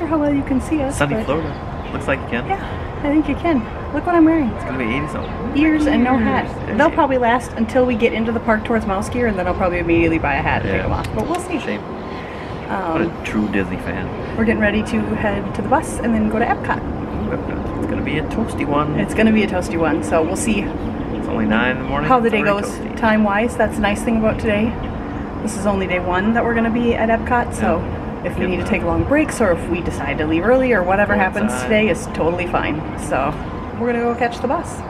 sure how well you can see us. Sunny Florida. Looks like you can. Yeah, I think you can. Look what I'm wearing. It's gonna be 80 something. Ears and no hat. They'll probably last until we get into the park towards Mouse Gear, and then I'll probably immediately buy a hat and take them off. But we'll see. Shame. What a true Disney fan. We're getting ready to head to the bus and then go to Epcot. It's gonna be a toasty one. It's gonna be a toasty one, so we'll see. It's only 9 in the morning. How the day goes time-wise. That's the nice thing about today. This is only day 1 that we're gonna be at Epcot, so if we need to take long breaks or if we decide to leave early or whatever happens today is totally fine. So we're gonna go catch the bus.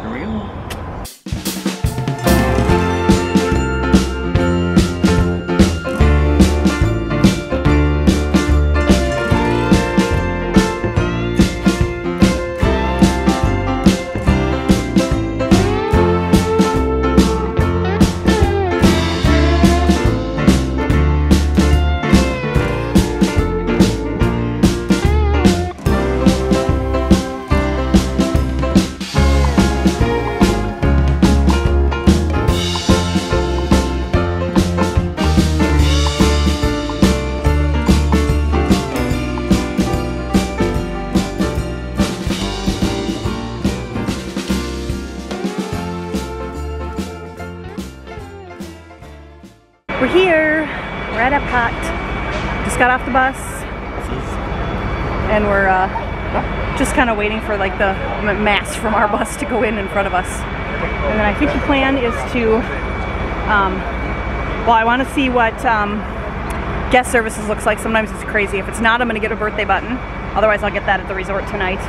Here we go. We're here. We're at Epcot. Just got off the bus, and we're just kind of waiting for like the mass from our bus to go in front of us. And then I think the plan is to, well, I want to see what guest services looks like. Sometimes it's crazy. If it's not, I'm going to get a birthday button. Otherwise, I'll get that at the resort tonight.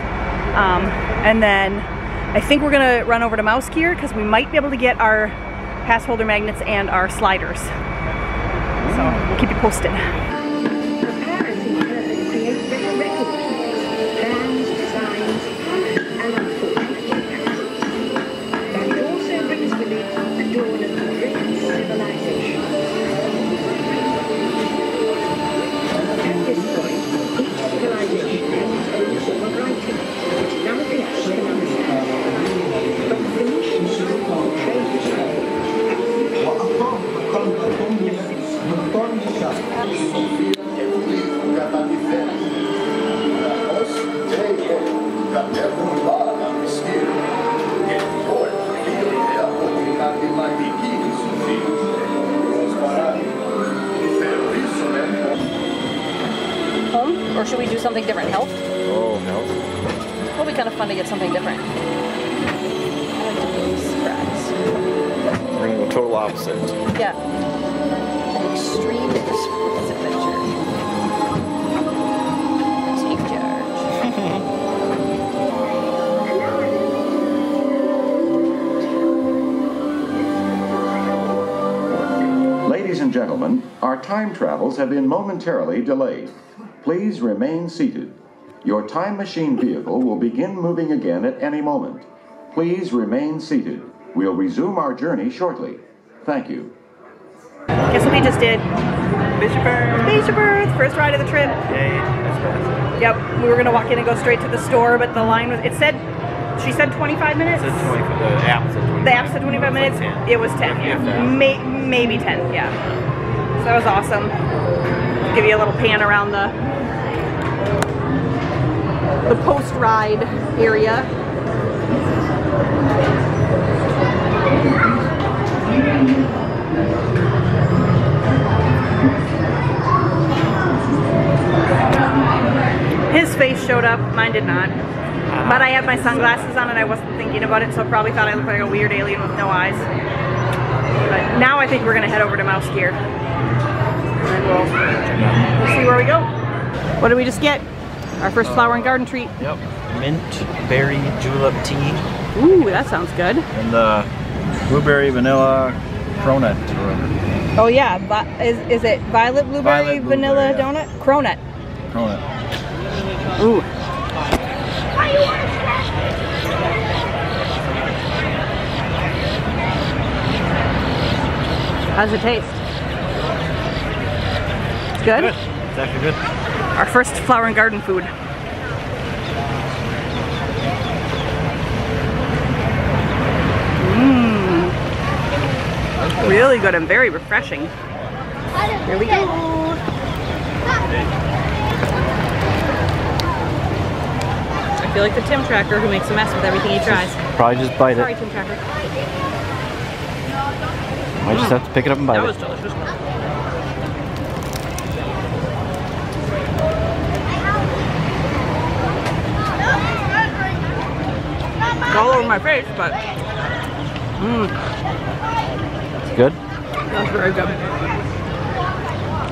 And then I think we're going to run over to Mouse Gear because we might be able to get our pass holder magnets and our sliders. So we'll keep you posted. Home? Or should we do something different? Health? Oh, health. It'll be kind of fun to get something different. I like to do scraps. We're gonna go total opposite. Yeah. Extreme sports adventure. Take charge. Ladies and gentlemen, our time travels have been momentarily delayed. Please remain seated. Your time machine vehicle will begin moving again at any moment. Please remain seated. We'll resume our journey shortly. Thank you. Guess what we just did? Bishop Earth. Bishop Earth, first ride of the trip. Yay, that's fast. Yep, we were gonna walk in and go straight to the store, but the line was, she said 25 minutes? It said 25, the app said 25. The app said 25 minutes? It was like 10. It was 10, yeah. Maybe 10, yeah. So that was awesome. Give you a little pan around the post-ride area. His face showed up, mine did not. But I had my sunglasses on and I wasn't thinking about it, so probably thought I looked like a weird alien with no eyes. But now I think we're gonna head over to Mouse Gear. And we'll see where we go. What did we just get? Our first flower and garden treat. Yep. Mint berry julep tea. Ooh, that sounds good. And the blueberry vanilla cronut. Oh yeah, is it violet blueberry vanilla donut? Cronut. Cronut. Ooh. How does it taste? It's good? Good. It's actually good. Our first flower and garden food. Mmm. Really good and very refreshing. Here we go. I feel like the Tim Tracker who makes a mess with everything he tries. Probably just bite Sorry, it. Tim Tracker. Might just have to pick it up and bite That it. was delicious. It's all over my face, but It's good? that's very good.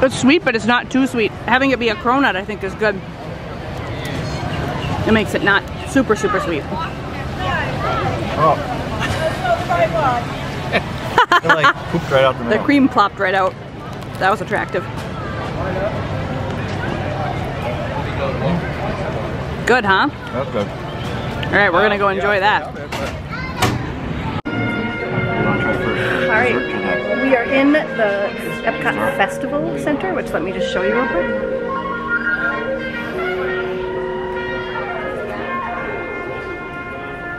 It's sweet, but it's not too sweet. Having it be a cronut, I think, is good. It makes it not super, super sweet. Oh. It like pooped right out the middle. The cream plopped right out. That was attractive. Good, huh? That's good. All right, we're gonna go enjoy that. You want to try first? All right, we are in the Epcot Festival Center, which let me just show you real quick.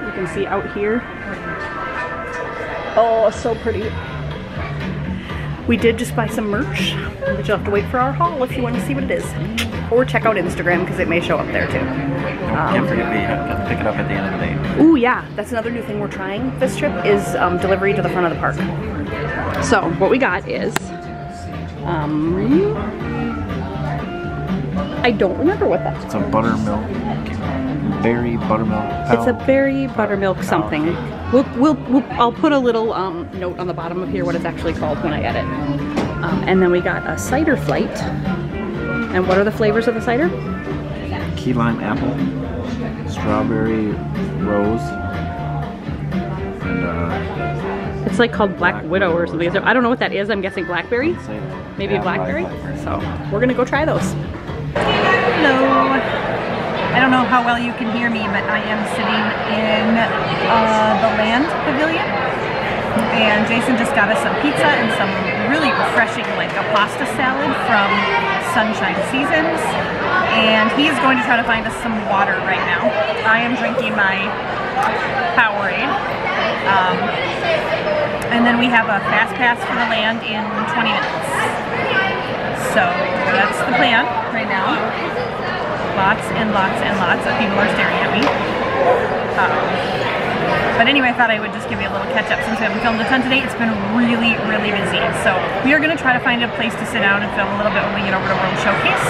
You can see out here. Oh, so pretty. We did just buy some merch, but you'll have to wait for our haul if you want to see what it is. Or check out Instagram because it may show up there too. Can't forget we have to pick it up at the end of the day. Ooh, yeah, that's another new thing we're trying this trip is delivery to the front of the park. So what we got is, I don't remember what that's It's a buttermilk, berry buttermilk. It's a berry buttermilk something. I'll put a little note on the bottom of here what it's actually called when I edit. And then we got a cider flight. And what are the flavors of the cider? Key lime apple, strawberry rose, and It's like called Black Widow or something. I don't know what that is. I'm guessing blackberry. Maybe yeah, blackberry. So we're gonna go try those. Hello. I don't know how well you can hear me, but I am sitting in the Land Pavilion. And Jason just got us some pizza and some really refreshing, like a pasta salad from Sunshine Seasons. And he is going to try to find us some water right now. I am drinking my Powerade. And then we have a fast pass for the Land in 20 minutes. So that's the plan right now. Lots and lots and lots of people are staring at me. But anyway, I thought I would just give you a little catch up since we haven't filmed a ton today. It's been really, really busy. So we are going to try to find a place to sit down and film a little bit when we get over to World Showcase.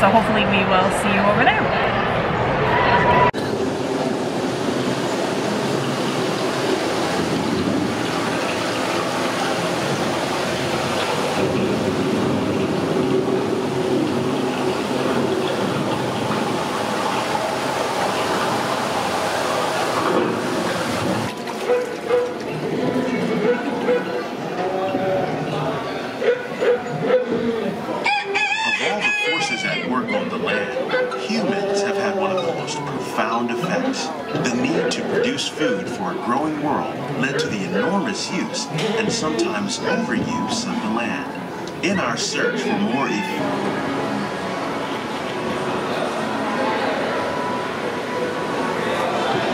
So hopefully we will see you over there. Food for a growing world led to the enormous use and sometimes overuse of the land. In our search for more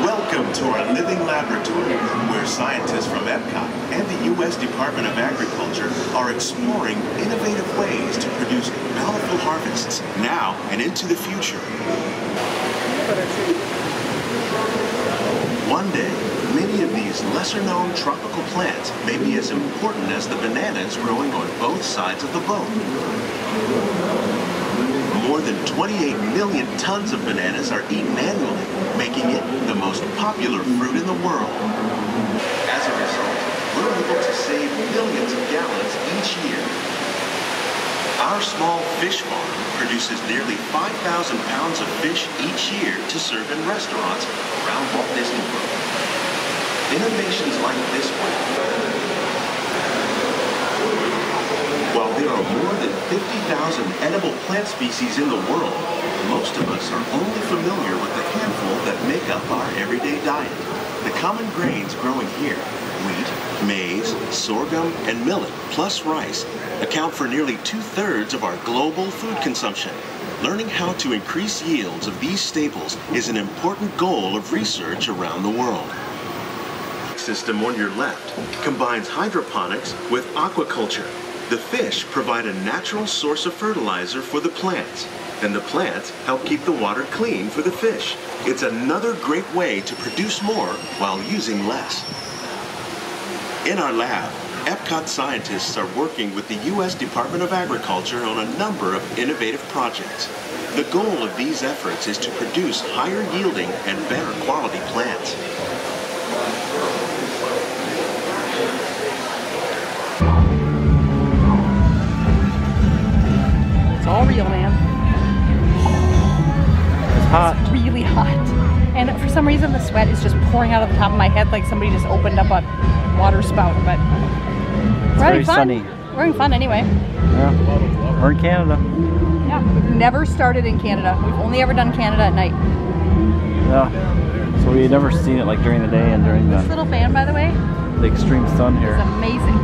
Welcome to our living laboratory, where scientists from Epcot and the U.S. Department of Agriculture are exploring innovative ways to produce bountiful harvests now and into the future. One day, many of these lesser-known tropical plants may be as important as the bananas growing on both sides of the boat. More than 28 million tons of bananas are eaten annually, making it the most popular fruit in the world. As a result, we're able to save millions of gallons each year. Our small fish farm produces nearly 5,000 pounds of fish each year to serve in restaurants around Walt Disney World. Innovations like this one. While there are more than 50,000 edible plant species in the world, most of us are only familiar with the handful that make up our everyday diet. The common grains growing here, wheat, maize, sorghum, and millet, plus rice, account for nearly 2/3 of our global food consumption. Learning how to increase yields of these staples is an important goal of research around the world. The system on your left combines hydroponics with aquaculture. The fish provide a natural source of fertilizer for the plants. and the plants help keep the water clean for the fish. It's another great way to produce more while using less. In our lab, Epcot scientists are working with the U.S. Department of Agriculture on a number of innovative projects. The goal of these efforts is to produce higher yielding and better quality plants. It's all real, man. It's hot. It's really hot. And for some reason the sweat is just pouring out of the top of my head like somebody just opened up a water spout, but we're having fun. Sunny. We're having fun anyway. Yeah. We're in Canada. Yeah. We've never started in Canada. We've only ever done Canada at night. Yeah. So we've never seen it like during the day and during This little fan, by the way, the extreme sun here. is amazing.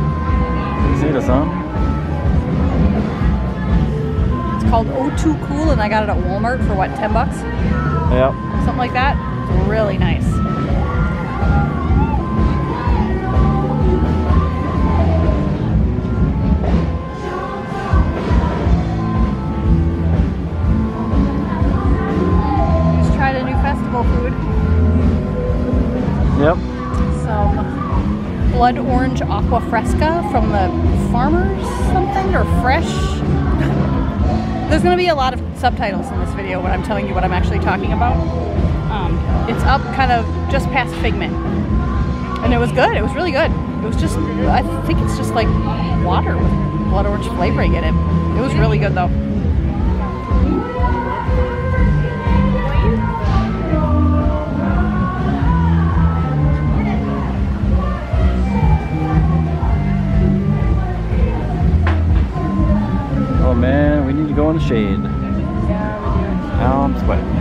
You see the sun? It's called O2 Cool and I got it at Walmart for what, 10 bucks? Yep. Something like that. It's really nice. Just tried a new festival food. Yep. Some blood orange aqua fresca from the farmers something or fresh. There's going to be a lot of subtitles in this video when I'm telling you what I'm actually talking about. It's up kind of just past Figment. And it was good. It was really good. It was just, I think it's just like water with blood orange flavoring in it. It was really good though. Oh man, we need to go in the shade. Yeah, we do. Now I'm sweating.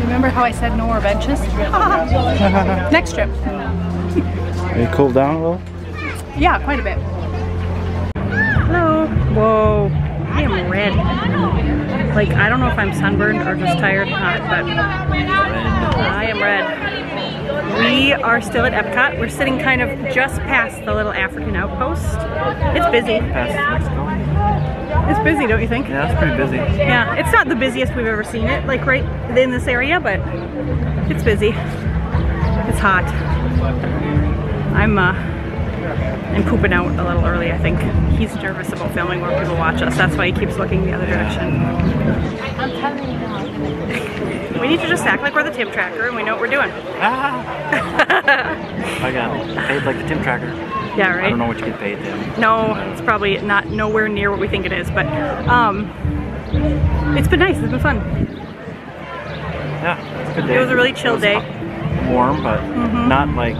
Remember how I said no more benches? Next trip. Are you cooled down a little? Yeah, quite a bit. Hello. Whoa. I am red. Like, I don't know if I'm sunburned or just tired, but I am red. We are still at Epcot. We're sitting kind of just past the little African outpost. It's busy. Past Mexico? It's busy, don't you think? Yeah, it's pretty busy. Yeah, it's not the busiest we've ever seen it, like right in this area, but it's busy. It's hot. I'm pooping out a little early, I think. He's nervous about filming where people watch us. That's why he keeps looking the other direction. I'm telling you. We need to just act like we're the Tim Tracker and we know what we're doing. I got paid like the Tim Tracker. Yeah, right? I don't know what you get paid then. No, it's probably not nowhere near what we think it is, but it's been nice. It's been fun. Yeah, it's a good day. It was a really chill day. Warm, but not like...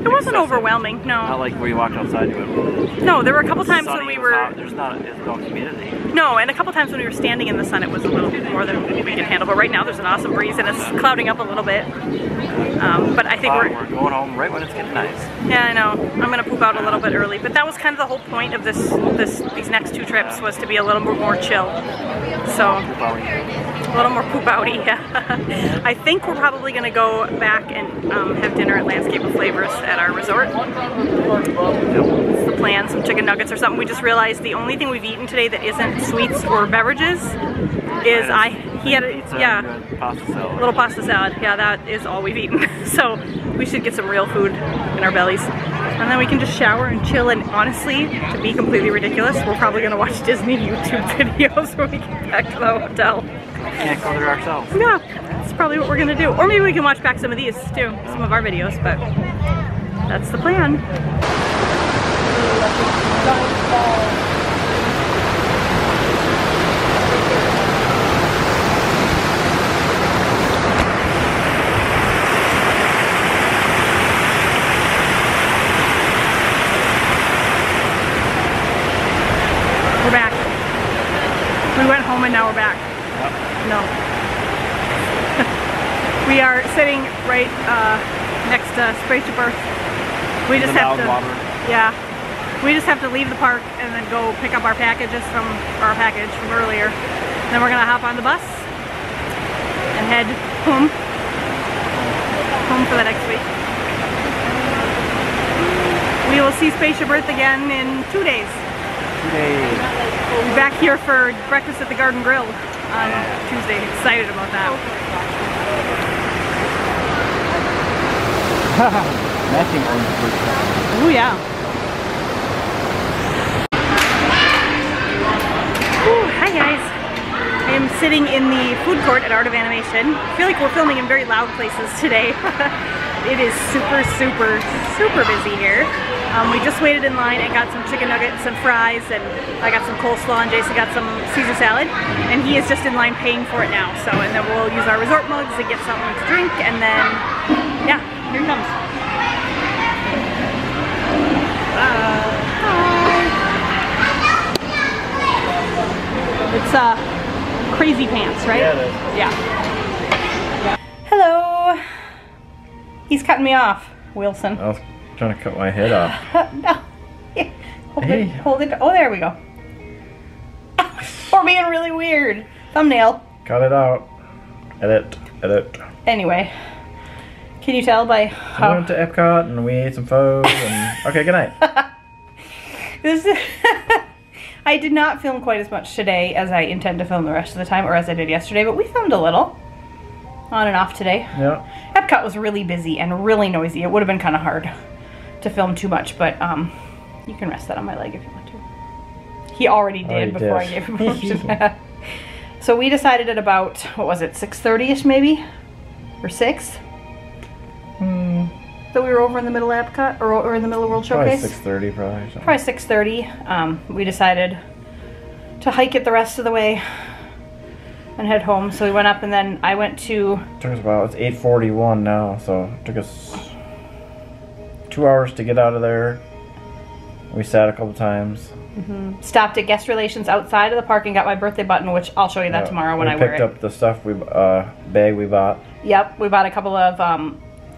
It wasn't overwhelming, no. Not like where you walked outside you went. No, there were a couple times when we were... There's no humidity. No, and a couple times when we were standing in the sun, it was a little bit more than we could handle. But right now, there's an awesome breeze, and it's clouding up a little bit. But I think we're going home right when it's getting nice. Yeah, I know. I'm gonna poop out a little bit early, but that was kind of the whole point of these next 2 trips, was to be a little more chill. So a little more poop outy. Yeah. I think we're probably gonna go back and have dinner at Landscape of Flavors at our resort. It's the plan. Some chicken nuggets or something. We just realized the only thing we've eaten today that isn't sweets or beverages is he had a pasta salad. Little pasta salad. Yeah, that is all we've eaten. So we should get some real food in our bellies. And then we can just shower and chill, and honestly, to be completely ridiculous, we're probably gonna watch Disney YouTube videos when we get back to the hotel. Can't go there ourselves. Yeah, that's probably what we're gonna do. Or maybe we can watch back some of these too, some of our videos, but that's the plan. We're back. We went home and now we're back. No. We are sitting right next to Spaceship Earth. We just have to, yeah. We just have to leave the park and then go pick up our packages from our package from earlier. Then we're gonna hop on the bus and head home for the next week. We will see Spaceship Earth again in 2 days. 2 days. We'll be back here for breakfast at the Garden Grill on Tuesday. Excited about that. Matching orange fruit. Oh yeah. Ooh, hi guys. I am sitting in the food court at Art of Animation. I feel like we're filming in very loud places today. It is super, super, super busy here. We just waited in line and got some chicken nuggets and fries, and I got some coleslaw, and Jason got some Caesar salad, and he is just in line paying for it now. So, and then we'll use our resort mugs and get something to drink, and then, yeah, here he comes. Hi. It's Crazy Pants, right? Yeah, it is. Yeah. Hello. He's cutting me off, Wilson. I was trying to cut my head off. No. Hold it. Oh, there we go. We're being really weird. Thumbnail. Cut it out. Edit. Anyway, can you tell by how... We went to Epcot and we ate some food and... Okay, good night. I did not film quite as much today as I intend to film the rest of the time, or as I did yesterday, but we filmed a little. On and off today. Yeah. Epcot was really busy and really noisy. It would have been kind of hard to film too much, but you can rest that on my leg if you want to. He already did before I gave him permission. So we decided at about, what was it, 6:30ish maybe? Or 6? That we were over in the middle of Epcot, or in the middle of World Showcase? Probably 6:30 probably. Something. Probably 6:30. We decided to hike it the rest of the way and head home. So we went up, and then I went to... Took us about, it's 8:41 now, so it took us 2 hours to get out of there. We sat a couple times. Stopped at Guest Relations outside of the park and got my birthday button, which I'll show you that tomorrow when I wear it. We picked up the stuff bag we bought. Yep, we bought a couple of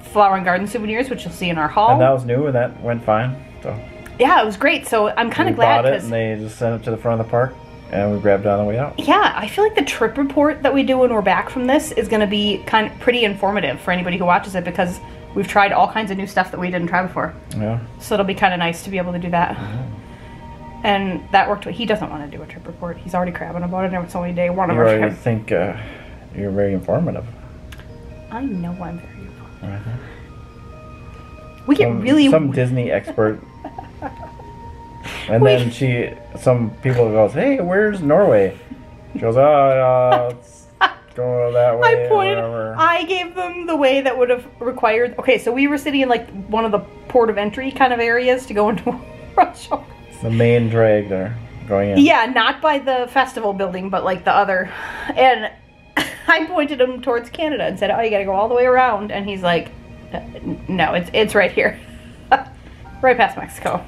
flower and garden souvenirs, which you'll see in our haul. And that was new, and that went fine. So yeah, it was great. So I'm kind of glad, we bought it, and they just sent it to the front of the park, and we grabbed it on the way out. Yeah, I feel like the trip report that we do when we're back from this is going to be kind of pretty informative for anybody who watches it, because we've tried all kinds of new stuff that we didn't try before. Yeah. So it'll be kind of nice to be able to do that. And that worked. He doesn't want to do a trip report. He's already crabbing about it, and it's only day one of our trip. I think you're very informative. I know I'm very informative. We get really... Some Disney expert. And then some people goes, hey, where's Norway? She goes, let's go that way. I gave them the way that would have required... Okay, so we were sitting in like one of the port of entry kind of areas to go into Russia. The main drag there, going in. Yeah, not by the festival building, but like the other. And I pointed him towards Canada and said, oh, you gotta go all the way around. And he's like, no, it's right here. Right past Mexico.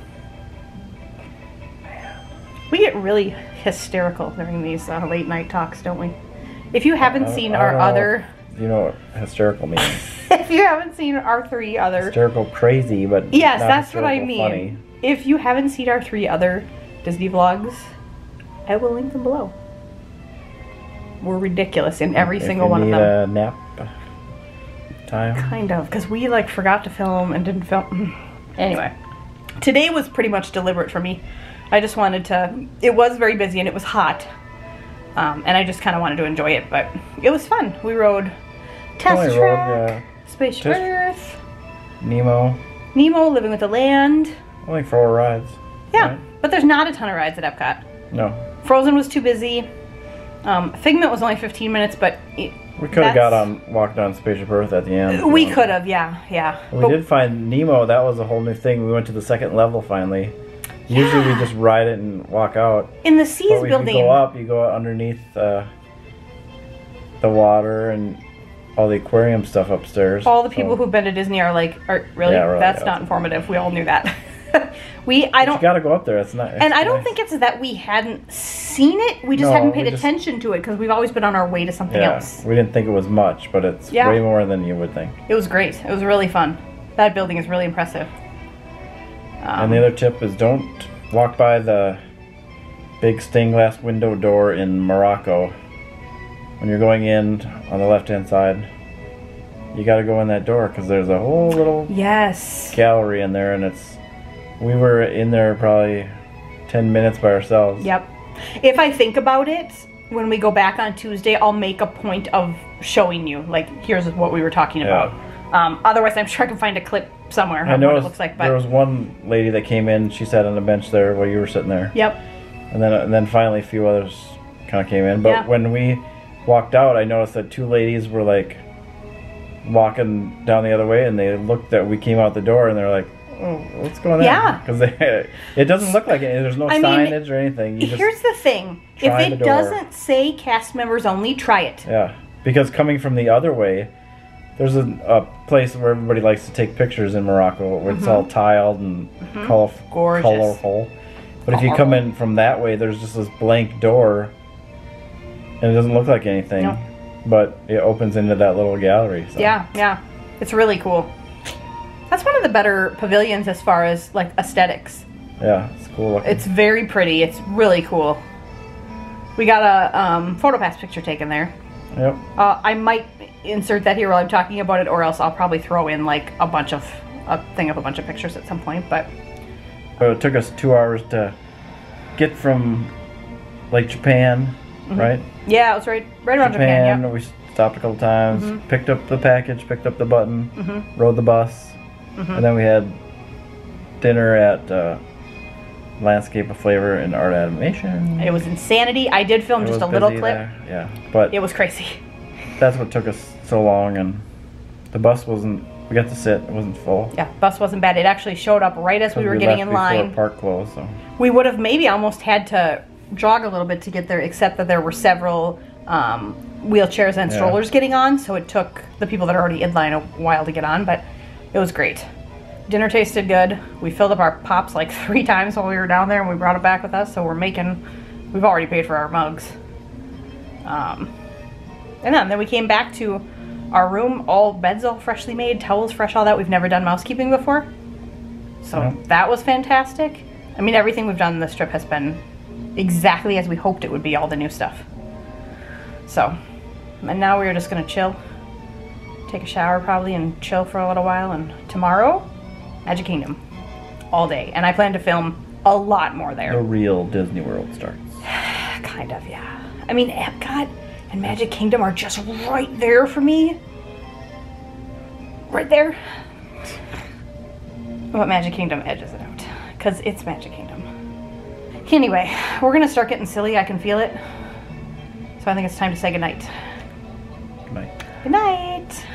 We get really hysterical during these late night talks, don't we? If you haven't seen our other you know what hysterical means. If you haven't seen our 3 other... Hysterical crazy, but yes, not that's what I mean. funny. If you haven't seen our 3 other Disney vlogs, I will link them below. We're ridiculous in every single one of them. A nap time? Kind of, because we like forgot to film and didn't film. Anyway, today was pretty much deliberate for me. I just wanted to, it was very busy and it was hot. And I just kind of wanted to enjoy it, but it was fun. We rode Test Track, Spaceship Earth, Nemo, Living with the Land. Only 4 rides. Yeah, right? but there's not a ton of rides at Epcot. No. Frozen was too busy. Figment was only 15 minutes, but we could have walked on Spaceship Earth at the end. We could have, yeah. We did find Nemo. That was a whole new thing. We went to the 2nd level finally. Usually we just ride it and walk out. In the Seas building. If you go up, you go underneath the water and all the aquarium stuff upstairs. All the people who've been to Disney are like, really? Yeah, really? That's not informative. We all knew that. You gotta go up there. It's not. And I don't think it's that we hadn't seen it. We just hadn't paid attention to it because we've always been on our way to something else. We didn't think it was much, but it's way more than you would think. It was great. It was really fun. That building is really impressive. And the other tip is don't walk by the big stained glass window door in Morocco. When you're going in on the left-hand side, you got to go in that door because there's a whole little gallery in there, and we were in there probably 10 minutes by ourselves. Yep. If I think about it, when we go back on Tuesday, I'll make a point of showing you, like, here's what we were talking about. Otherwise, I'm sure I can find a clip somewhere of what it looks like. But there was one lady that came in. She sat on a bench there while you were sitting there. Yep. And then finally a few others kind of came in. But when we walked out, I noticed that 2 ladies were like walking down the other way, and they looked that we came out the door, and they're like, "Oh, what's going on?" Yeah. Because it doesn't look like it. There's no signage or anything. Here's the thing: if it doesn't say cast members only, try it. Yeah, because coming from the other way, there's a place where everybody likes to take pictures in Morocco, where it's all tiled and colorful. But if you come in from that way, there's just this blank door, and it doesn't look like anything. No. But it opens into that little gallery. So. Yeah. It's really cool. That's one of the better pavilions as far as, like, aesthetics. Yeah, it's cool looking. It's very pretty. It's really cool. We got a PhotoPass picture taken there. Yep. I might insert that here while I'm talking about it, or else I'll probably throw in, like, a bunch of pictures at some point, but... It took us 2 hours to get from, like, Japan, right? Yeah, it was right around Japan, yeah. We stopped a couple times, picked up the package, picked up the button, rode the bus, and then we had dinner at Landscape of Flavor and Art Animation. It was insanity. I did film just a little clip. Yeah, but it was crazy. That's what took us so long, and the bus wasn't. We got to sit. It wasn't full. Yeah, bus wasn't bad. It actually showed up right as we were getting in line. Park closed, so we would have maybe almost had to jog a little bit to get there, except that there were several wheelchairs and strollers getting on, so it took the people that are already in line a while to get on, but it was great. Dinner tasted good. We filled up our pops like 3 times while we were down there, and we brought it back with us, so we've already paid for our mugs. And then we came back to our room, beds all freshly made, towels fresh, all that. We've never done mousekeeping before, so that was fantastic. I mean, everything we've done on this trip has been exactly as we hoped it would be, all the new stuff. So, and now we're just gonna chill, take a shower probably, and chill for a little while, and tomorrow, Magic Kingdom, all day. And I plan to film a lot more there. The real Disney World starts. Kind of, yeah. I mean, Epcot and Magic Kingdom are just right there for me. Right there. But Magic Kingdom edges it out, because it's Magic Kingdom. Anyway, we're gonna start getting silly. I can feel it. So I think it's time to say goodnight. Good night. Good night.